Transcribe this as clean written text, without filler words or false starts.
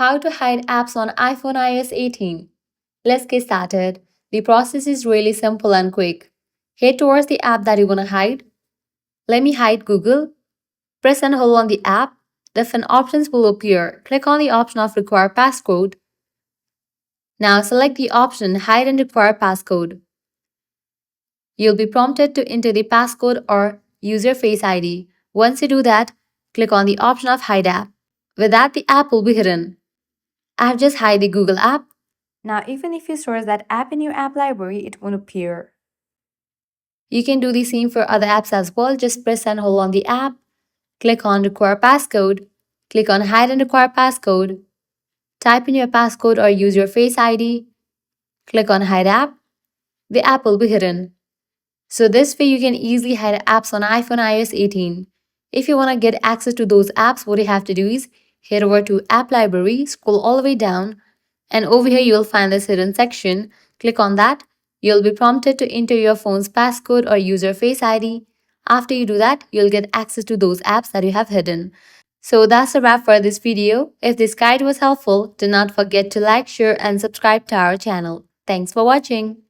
How to hide apps on iPhone iOS 18. Let's get started. The process is really simple and quick. Head towards the app that you want to hide. Let me hide Google. Press and hold on the app. Different options will appear. Click on the option of Require Passcode. Now select the option Hide and Require Passcode. You'll be prompted to enter the passcode or use your Face ID. Once you do that, click on the option of Hide App. With that, the app will be hidden. I have just hide the Google app. Now, even if you search that app in your app library, it won't appear. You can do the same for other apps as well. Just press and hold on the app. Click on Require Passcode. Click on Hide and Require Passcode. Type in your passcode or use your Face ID. Click on Hide App. The app will be hidden. So this way you can easily hide apps on iPhone iOS 18. If you want to get access to those apps, what you have to do is head over to App Library, scroll all the way down, and over here you'll find this hidden section. Click on that. You'll be prompted to enter your phone's passcode or use your Face ID. After you do that, you'll get access to those apps that you have hidden. So that's a wrap for this video. If this guide was helpful, do not forget to like, share, and subscribe to our channel. Thanks for watching.